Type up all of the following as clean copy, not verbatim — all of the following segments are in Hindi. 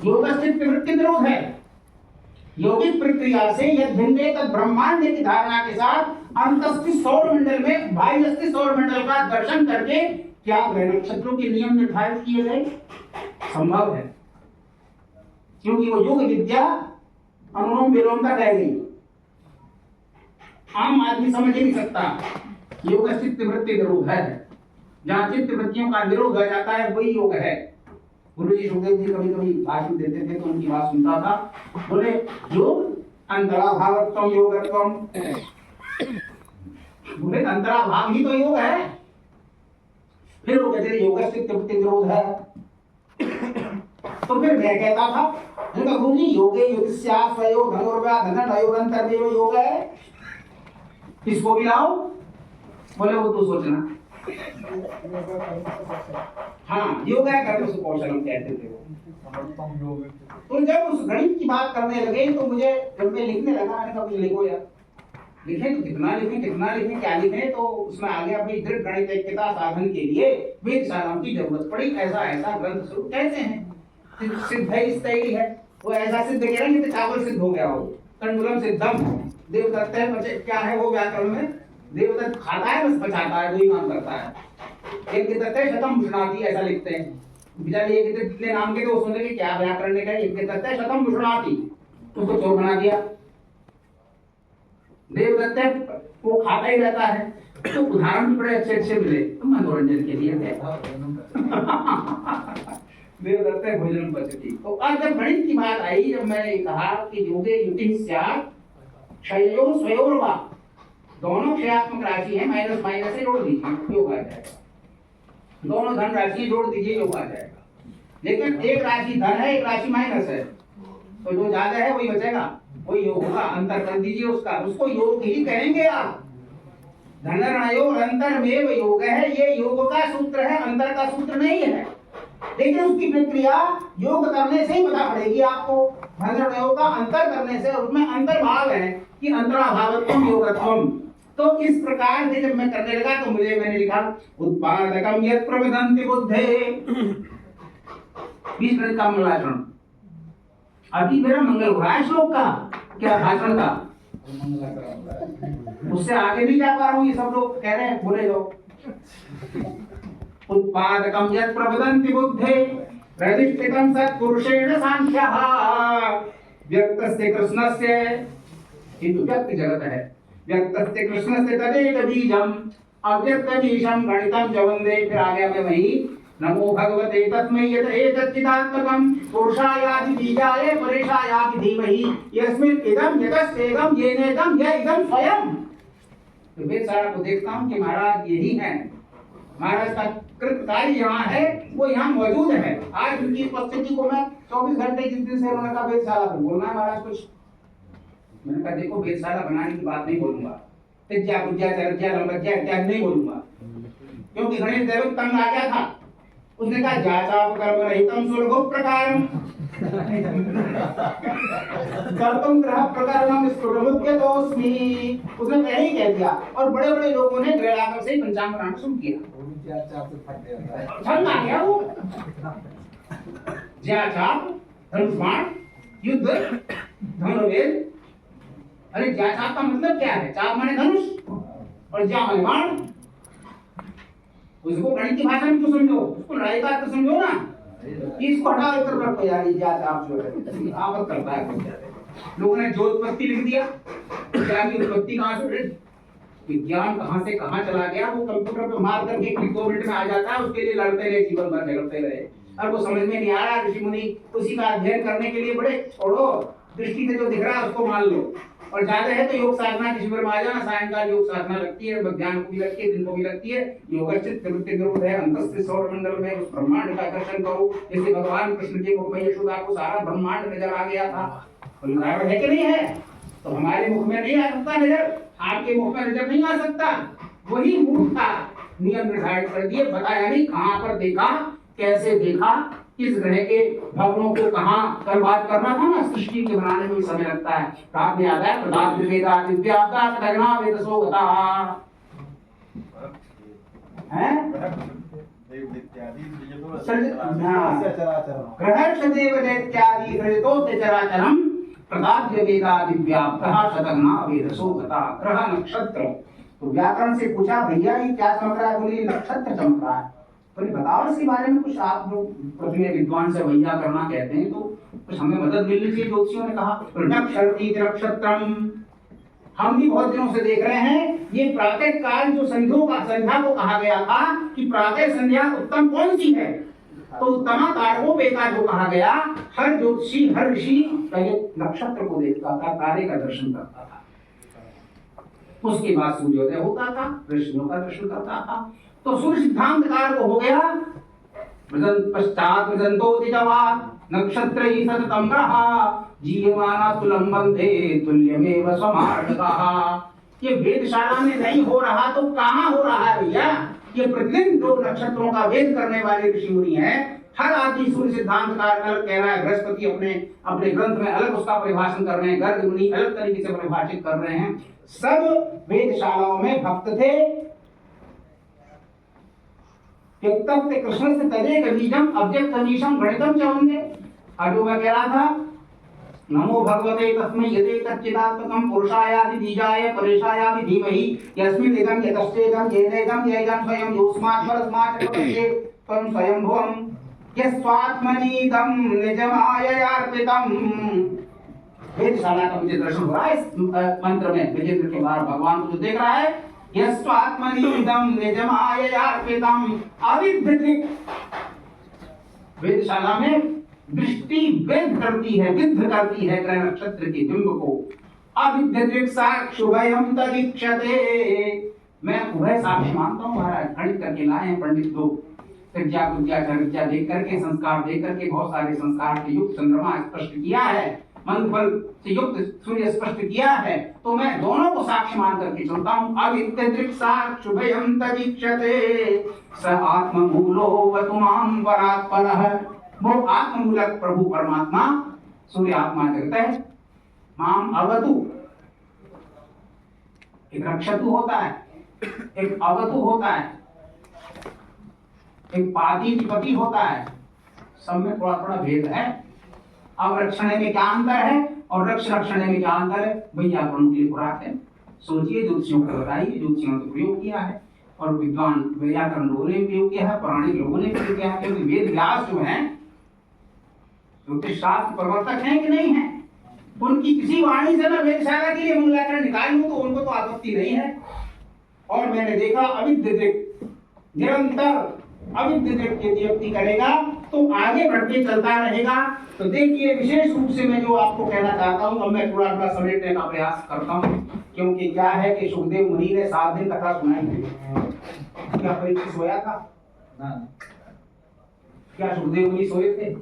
योगस्थित वृत्ति विरोध है। योगिक प्रक्रिया से यद भिन्ने तद ब्रह्मांड की धारणा के साथ अंतस्थित सौर मंडल में बाह्यस्थित सौर मंडल का दर्शन करके क्या ग्रह नक्षत्रों के नियम निर्धारित किए गए? संभव है, क्योंकि वो योग विद्या अनुलोम विलोम तक रह गई, आम आदमी समझ ही नहीं सकता। योग चित्त वृत्ति विरोध है, जहां चित्त वृत्तियों का विरोध हो जाता है वही योग है। गुरु जी सुखदेव जी कभी कभी भाषण देते थे तो उनकी बात सुनता था, बोले योग अंतराभावत्वम योगत्वम, बोले अंतराभाव ही तो योग है। फिर वो कहते योग चित्त वृत्ति विरोध है। तो फिर मैं कहता था गुरु जी योगे युक्त्या स्वयो धनुर्व्या धनयोरंतर्देव योग है, इसको भी लाओ। बोले वो तो सोचना, हाँ योग है कर्म सुकौशलम कहते थे वो। तो जब उस गणित की बात करने लगे तो मुझे जब मैं लिखने लगा, मैंने कहा लिखो यार, लिखें तो कितना लिखें क्या लिखें, तो उसमें आगे अपनी दृढ़ गणितज्ञता साधन के लिए वेद साधन की जरूरत पड़ी। ऐसा ऐसा ग्रंथ स्वरूप कहते हैं, सिद्ध है इस तैयारी है, वो ऐसा सिद्ध कह रहे हैं चावल सिद्ध हो गया हो, कंडुलम सिद्धम देवदत्त है, क्या है वो व्याकरण में, देवदत्त खाता है बस बचाता है, वही काम करता है। एक दत्त है शतम भूषणाति ऐसा लिखते हैं, बेचारे एक कितने नाम के, तो सोचने के क्या व्याकरण ने कहा, एक दत्त है शतम भूषणाति, उसको चोर बना दिया। देवदत्त है वो खाता ही रहता है, तो उदाहरण भी बड़े अच्छे अच्छे मिले मनोरंजन के लिए देवदत्त है भोजन पद्धति। तो आज जब गणित की बात आई, जब मैंने कहा कि योगे युति स्यात् क्षयो स्वयोर्वा, दोनों क्षयात्मक राशि है, माइनस माइनस से जोड़ दीजिए योग आ जाएगा, दोनों धन राशि जोड़ दीजिए योग आ जाएगा। लेकिन एक राशि धन है एक राशि माइनस है, तो जो ज्यादा है वही बचेगा, वही योग होगा, अंतर कर दीजिए उसका, उसको योग ही कहेंगे आप। धनरणयो अंतर में योग है, ये योग का सूत्र है, अंतर का सूत्र नहीं है। लेकिन उसकी प्रक्रिया योग करने से ही पता पड़ेगी आपको, धनरणयो का अंतर करने से, उसमें अंतर्भाव है कि अंतराभावत्वम योगत्वम। तो इस प्रकार से जब मैं करने लगा तो मैंने लिखा उत्पादकम यत् प्रविदन्ति बुद्धे, 20 मिनट का मंगलाचरण। अभी मेरा मंगल हो रहा है श्लोक का, क्या भाषण का, उससे आगे नहीं जा पा रहा हूँ, ये सब लोग कह रहे हैं बोले जो उत्पादकम यत् प्रविदन्ति बुद्धे प्रतिष्ठितं सत्पुरुषेण सांख्यः व्यक्तस्य कृष्णस्य, किंतु व्यक्त जगत है, व्यक्तस्य कृष्णस्य तदेक बीजम अव्यक्त बीजम गणितम च वन्दे। फिर आ गया मैं वही, नमो भगवते तस्मै यत् एतच्चिदात्मकं पुरुषायादि बीजाय परेशायादि धीमहि यस्मिन् इदं यतस्तेदं येनेदं य इदं स्वयं। तो मैं सारा को देखता हूँ कि महाराज यही है, महाराज का कृत कार्य यहाँ है, वो यहाँ मौजूद है। आज उनकी उपस्थिति को मैं 24 घंटे जिस दिन से उन्होंने कहा वेदशाला में बोलना है महाराज कुछ, मैंने कहा देखो वेदशाला बनाने की बात नहीं बोलूंगा, तिज्या बुज्जा चरज्या लंबज्या इत्यादि नहीं बोलूंगा, क्योंकि गणेश देव तंग आ गया था। उसने कहा जाचाप कर्म रहितम स्वर्गो प्रकारम कर्तुम ग्रह प्रकरणम स्फुटमुद्यतोस्मि, उसने पहले ही कह दिया। और बड़े बड़े लोगों ने ग्रहाकर से पंचांग बनाना शुरू किया, छल आ गया वो, जाचाप धनुष्मान युद्ध धनुर्वेद। अरे जाचाप का मतलब क्या है, चाप माने धनुष और जा माने बाण, उसको गणित की भाषा में तो समझो, उसको लड़ाई का अर्थ समझो ना, इसको हटा कर रखो यार, ये जाचाप जो है आपत करता है। लोगों ने जो उत्पत्ति लिख दिया, क्या की उत्पत्ति कहाँ से, विज्ञान कहाँ से कहाँ चला गया, वो कंप्यूटर पे मार करके 2 मिनट में आ जाता है, उसके लिए लड़ते रहे, जीवन भर झगड़ते रहे, और वो समझ में नहीं आ रहा। ऋषि मुनि उसी का अध्ययन करने के लिए बड़े, छोड़ो दृष्टि से जो दिख रहा है उसको मान लो, और ज्यादा है तो योग साधना के शिविर में आ जाना, सायंकाल योग साधना लगती है, मध्याह्न को भी लगती है, दिन को भी लगती है। योगचित वृत्ति विरोध है, अंतस्थ सौर मंडल में उस ब्रह्मांड का दर्शन करो, जैसे भगवान कृष्ण के मुख में यशोदा को सारा ब्रह्मांड नजर आ गया था। बराबर है कि नहीं है? तो हमारे मुख में नहीं आ सकता नजर, आपके मुख में नजर नहीं आ सकता, वही मूर्ख का नियम निर्धारित कर दिए, बताया नहीं कहाँ पर देखा, कैसे देखा, किस ग्रह के भवनों को कहाँ कल बात करना था ना, सृष्टि के बनाने में भी समय लगता है। प्राप्त याद है प्रदात वेदा दिव्याब्दा तगना वेदसो गता है, ग्रहक्षदेव दैत्यादि सृजतोऽस्य चराचरं प्रदाद्य वेदादिव्याप्तः शतघ्ना वेदसो गता। ग्रह नक्षत्र, तो व्याकरण से पूछा भैया ये क्या चमक रहा है? बोले नक्षत्र चमक रहा है। बोले बताओ इसके बारे में कुछ, आप जो पृथ्वी विद्वान से भैया करना कहते हैं तो कुछ हमें मदद मिलनी चाहिए। ज्योतिषियों ने कहा नक्षत्रम, हम भी बहुत दिनों से देख रहे हैं ये प्रातः काल जो संध्या को कहा गया था कि प्रातः संध्या उत्तम कौन सी है, तो उत्तमा तारकोपेता जो कहा गया, हर ज्योतिषी हर ऋषि पहले नक्षत्र को देखता था, तारे का दर्शन करता था, उसके बाद सूर्योदय होता था, ऋषियों का दर्शन करता था। तो सूर्य सिद्धांतकार को हो गया पश्चात नक्षत्र ही सततम रहा जीयमाना तुलंबंधे तुल्यमेव समार्टकः। ये वेदशाला में नहीं हो रहा तो कहाँ हो रहा है भैया? ये प्रतिदिन जो नक्षत्रों का वेद करने वाले ऋषि मुनि हैं, हर आदमी सूर्य सिद्धांतकार अलग कह रहा है, बृहस्पति अपने ग्रंथ में अलग उसका परिभाषण कर रहे हैं, गर्ग मुनि अलग तरीके से परिभाषित कर रहे हैं। सब वेदशालाओं में भक्त थे। कृष्ण से तदेक बीजम अव्यक्त बीजम गणितम च वंदे। जो मैं कह रहा था, नमो भगवते तस्मै यते तच्चिदात्मकं पुरुषायादि बीजाय परेशायादि धीमहि यस्मिन् इदं यतश्चेदं येनेदं येदं स्वयं योऽस्मात् परस्मात् प्रपद्ये त्वं स्वयंभुवं यस्वात्मनीदं निजमाययार्पितं। वेदशाला का मुझे दर्शन हो रहा है इस मंत्र में। विजेंद्र के बाहर भगवान को जो देख रहा है, यस्वात्मनीदं निजमाययार्पितं अविद्धिक। वेदशाला में दृष्टि वेद करती है, विद्ध करती है ग्रह नक्षत्र के बिंब को। अविद्धिक साक्षुभयं तदीक्षते। मैं उभय साक्षी मानता हूँ महाराज, गणित करके लाए हैं पंडित लोग, विद्या देख करके, संस्कार देख करके, बहुत सारे संस्कार के युक्त चंद्रमा स्पष्ट किया है, मंगल से युक्त सूर्य स्पष्ट किया है, तो मैं दोनों को साक्ष्य मान करके चलता हूँ। अविद्धिक साक्षुभयं तदीक्षते स आत्ममूलो वतुमां परात्परः। वो आत्ममूलक प्रभु परमात्मा सूर्य आत्मा जगत है। माम अवतु, एक रक्षतु होता है, एक अवतु होता है, एक पातिपति होता है, सब में थोड़ा थोड़ा भेद है। अवरक्षणे में क्या अंतर है और रक्षणे में क्या अंतर है? वैयाकरण के लिए खुराक है। सोचिए, ज्योतिषियों को बताइए, ज्योतिषियों ने प्रयोग किया है और विद्वान वैयाकरण लोगों ने प्रयोग किया है, पौराणिक लोगों ने प्रयोग किया है। क्योंकि वेद व्यास जो है ज्योतिष शास्त्र प्रवर्तक हैं कि नहीं है, उनकी किसी वाणी से मैं वेदशाला के लिए मूलांकन निकाल लूं तो उनको तो आपत्ति नहीं है। और मैंने देखा अविद्धिक निरंतर अविद्धिक की नियुक्ति करेगा तो आगे बढ़ के चलता रहेगा। तो देखिए, विशेष रूप से मैं जो आपको कहना चाहता हूँ, अब मैं थोड़ा थोड़ा समेटने का प्रयास करता हूँ, क्योंकि क्या है कि सुखदेव मुनि ने 7 दिन कथा सुनाई थी। क्या परीक्षित सोया था? क्या सुखदेव मुनि सोए थे?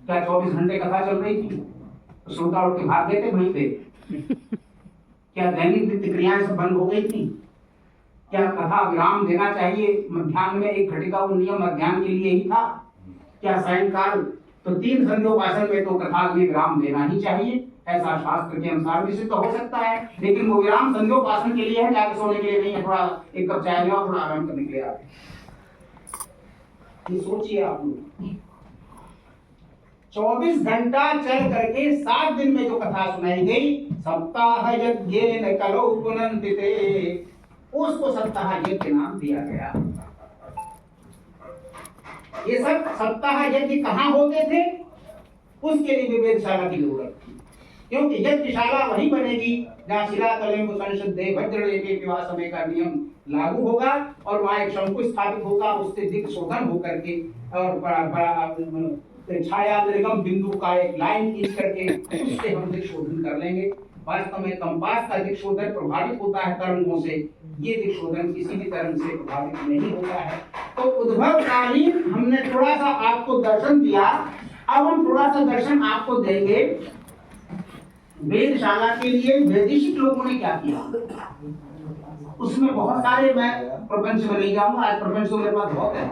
क्या 24 घंटे कथा चल रही थी? तो श्रोता उठ के भाग गए थे वहीं पे? क्या दैनिक नित्य क्रियाएं सब बंद हो गई थी? क्या कथा विराम देना चाहिए? मध्याह्न में 1 घंटे का वो नियम मध्याह्न के लिए ही था। क्या सायंकाल? तो 3 संध्योपासन में तो कथा में विराम देना ही चाहिए, ऐसा शास्त्र के अनुसार भी सिद्ध हो सकता है। लेकिन वो विराम संध्योपासन के लिए है, जाके सोने के लिए नहीं है। थोड़ा 1 कप चाय लो, थोड़ा आराम करने के लिए आते। ये सोचिए आप लोग, 24 घंटा चल करके 7 दिन में जो कथा सुनाई गई, सप्ताह यज्ञेन कलौ पुनन्तिते, उसको सप्ताह यज्ञ नाम दिया गया। ये सब सप्ताह यज्ञ कहाँ होते थे, उसके लिए वेदशाला की जरूरत थी। क्योंकि यज्ञशाला वही बनेगी जहाँ शिलातलें संशुद्धे वज्रलेपे विवाह समय का नियम लागू होगा और वहाँ एक शंकु स्थापित होगा, उससे दिक् शोधन होकर के और छाया निर्गम बिंदु का एक लाइन खींच करके उससे हम दिक् शोधन कर लेंगे। वास्तव में कंपास का दिक् शोधन प्रभावित होता है तरंगों से, ये दिक् शोधन किसी भी तरंग से प्रभावित नहीं होता है। तो उद्भव कालीन हमने थोड़ा सा आपको दर्शन दिया, अब हम थोड़ा सा दर्शन आपको देंगे वेदशाला के लिए वैदिक लोगों ने क्या किया। उसमें बहुत सारे, मैं प्रपंच में नहीं जाऊंगा, आज प्रपंच तो मेरे पास बहुत है।